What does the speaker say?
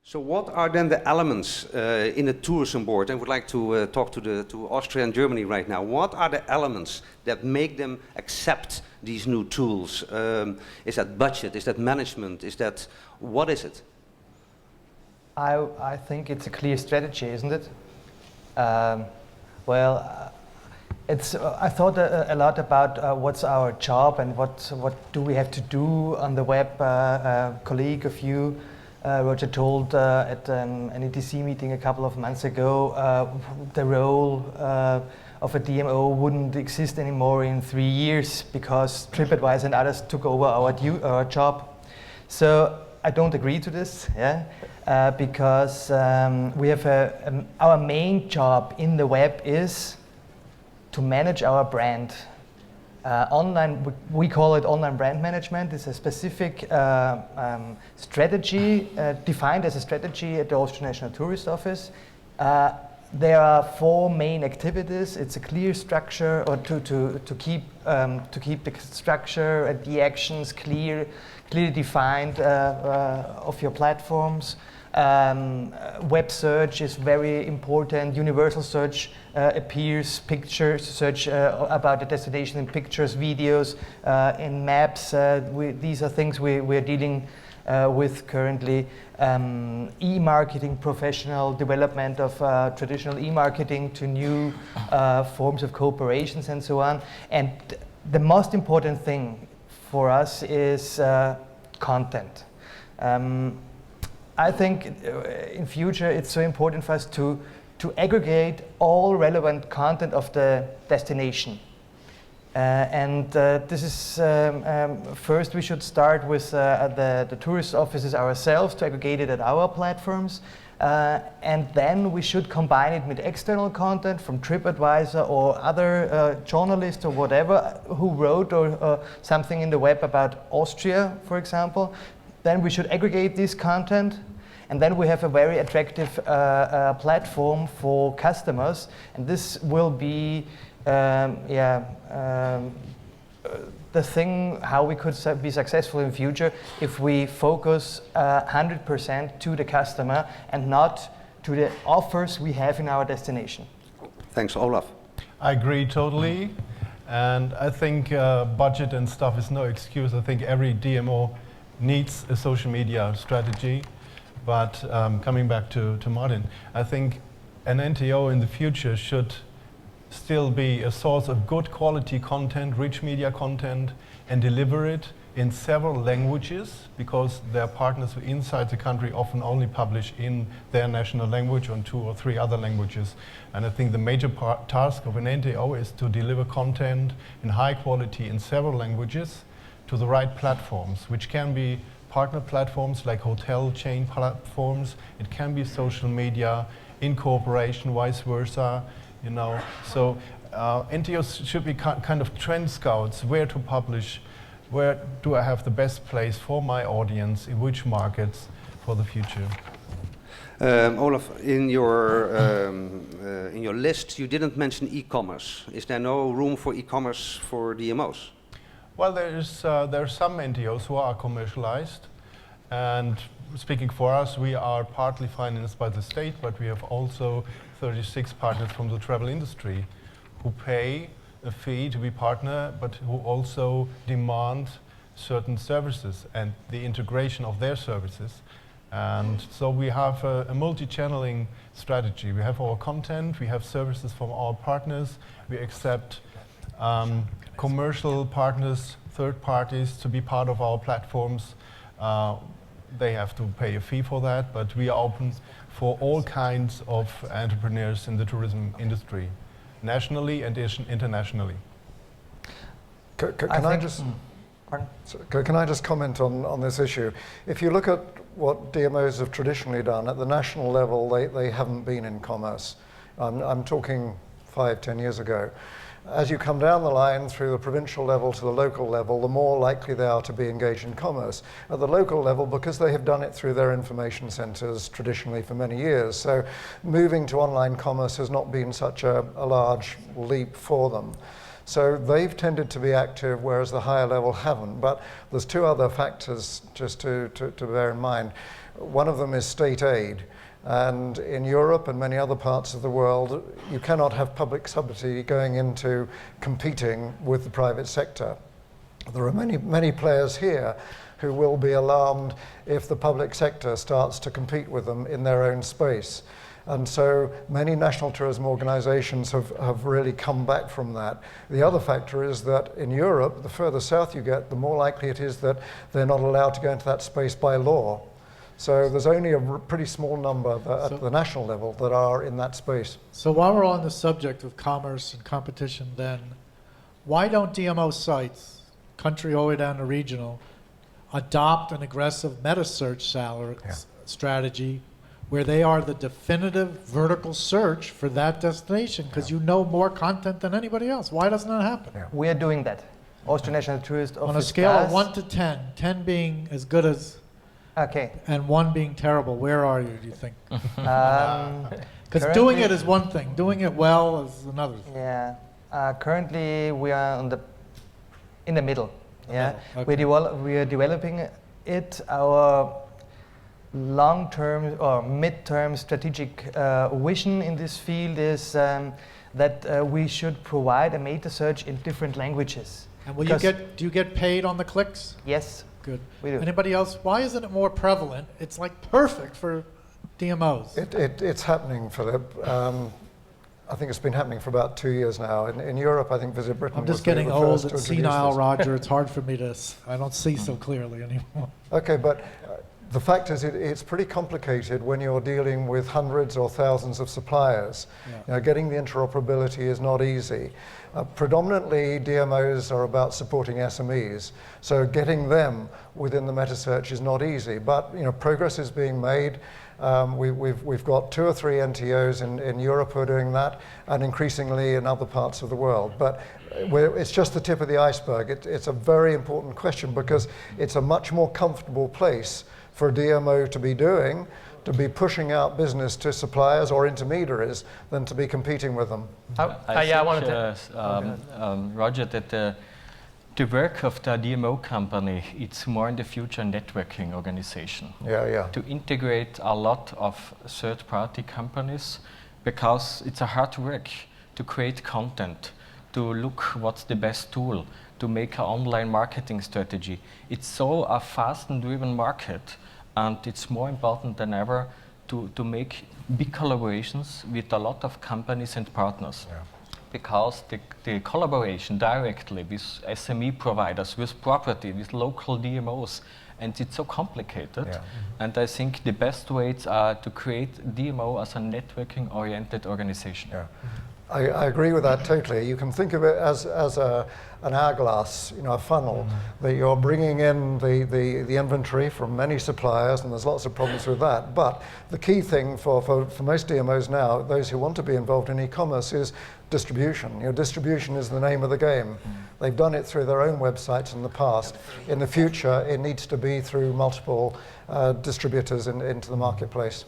So what are then the elements in a tourism board? I would like to talk to Austria and Germany right now. What are the elements that make them accept these new tools? Is that budget? Is that management? What is it? I think it's a clear strategy, isn't it? I thought a lot about what's our job and what do we have to do on the web. A colleague of you, Roger, told at an ETC meeting a couple of months ago the role of a DMO wouldn't exist anymore in 3 years because TripAdvisor and others took over our job. So I don't agree to this, because we have our main job in the web is to manage our brand. Online, we call it online brand management. It's a specific strategy, defined as a strategy at the Austrian National Tourist Office. There are 4 main activities. It's a clear structure, or to keep the structure and the actions clearly defined of your platforms. Web search is very important. Universal search appears, pictures search about the destination in pictures, videos, in maps. These are things we're dealing with currently. E-marketing, professional development of traditional e-marketing to new forms of cooperations and so on. And the most important thing for us is content. I think in future it's so important for us to aggregate all relevant content of the destination. This is first we should start with the tourist offices ourselves to aggregate it at our platforms, and then we should combine it with external content from TripAdvisor or other journalists or whatever who wrote or something in the web about Austria, for example. Then we should aggregate this content, and then we have a very attractive platform for customers, and this will be the thing how we could be successful in future if we focus 100% to the customer and not to the offers we have in our destination. Thanks, Olaf. I agree totally, and I think budget and stuff is no excuse. I think every DMO needs a social media strategy, but coming back to Martin, I think an NTO in the future should still be a source of good quality content, rich media content, and deliver it in several languages, because their partners inside the country often only publish in their national language on 2 or 3 other languages. And I think the major task of an NTO is to deliver content in high quality in several languages to the right platforms, which can be partner platforms like hotel chain platforms, it can be social media, in cooperation, vice versa, you know. So NTOs should be kind of trend scouts, where to publish, where do I have the best place for my audience, in which markets for the future. Olaf, in your list you didn't mention e-commerce. Is there no room for e-commerce for DMOs? Well, there are some NTOs who are commercialized, and speaking for us, we are partly financed by the state, but we have also 36 partners from the travel industry who pay a fee to be partner, but who also demand certain services and the integration of their services. And so we have a multi-channeling strategy. We have our content, we have services from our partners, we accept commercial partners, third parties to be part of our platforms. They have to pay a fee for that, but we are open for all kinds of entrepreneurs in the tourism industry, nationally and internationally. Can I just comment on this issue? If you look at what DMOs have traditionally done, at the national level, they haven't been in commerce. I'm talking 5-10 years ago. As you come down the line through the provincial level to the local level, the more likely they are to be engaged in commerce. At the local level, because they have done it through their information centres traditionally for many years, so moving to online commerce has not been such a large leap for them. So they've tended to be active, whereas the higher level haven't. But there's 2 other factors just to bear in mind. One of them is state aid. And in Europe and many other parts of the world, you cannot have public subsidy going into competing with the private sector. There are many players here who will be alarmed if the public sector starts to compete with them in their own space. And so many national tourism organizations have really come back from that. The other factor is that in Europe, the further south you get, the more likely it is that they're not allowed to go into that space by law. So there's only a pretty small number at the national level that are in that space. So while we're on the subject of commerce and competition then, why don't DMO sites, country all the way down to regional, adopt an aggressive meta-search strategy where they are the definitive vertical search for that destination because you know more content than anybody else? Why doesn't that happen? Yeah. We are doing that. Austrian National Tourist Office On a scale of does. 1 to 10, 10 being as good as Okay. and 1 being terrible, where are you, do you think? Because doing Currently- it is one thing, doing it well is another thing. Yeah. Currently, we are in the middle. Yeah. middle, okay. We are developing it. Our long-term or mid-term strategic vision in this field is that we should provide a meta search in different languages. And will Because- do you get paid on the clicks? Yes, Good. we do. Anybody else? Why isn't it more prevalent? It's like perfect for DMOs. It's happening, Philip. I think it's been happening for about 2 years now. In Europe, I think Visit Britain I'm was just getting the old first to and introduce senile, this. Roger. It's hard for me to, I don't see so clearly anymore. Okay, but the fact is it's pretty complicated when you're dealing with hundreds or thousands of suppliers. Yeah. You know, getting the interoperability is not easy. Predominantly, DMOs are about supporting SMEs, so getting them within the meta search is not easy. But you know, progress is being made. We've got 2 or 3 NTOs in Europe who are doing that, and increasingly in other parts of the world. But it's just the tip of the iceberg. It's a very important question because it's a much more comfortable place for a DMO to be doing, to be pushing out business to suppliers or intermediaries than to be competing with them. I wanted to, Roger, that the work of the DMO company, it's more in the future networking organization. Yeah. To integrate a lot of third-party companies because it's a hard work to create content, to look what's the best tool, to make an online marketing strategy. It's so a fast and driven market, and it's more important than ever to make big collaborations with a lot of companies and partners. Yeah. Because the collaboration directly with SME providers, with property, with local DMOs, and it's so complicated. Yeah. And I think the best ways are to create DMO as a networking-oriented organization. Yeah. I agree with that totally. You can think of it as an hourglass, you know, a funnel, that you're bringing in the inventory from many suppliers, and there's lots of problems with that. But the key thing for most DMOs now, those who want to be involved in e-commerce, is distribution. You know, distribution is the name of the game. They've done it through their own websites in the past. In the future, it needs to be through multiple distributors into the marketplace.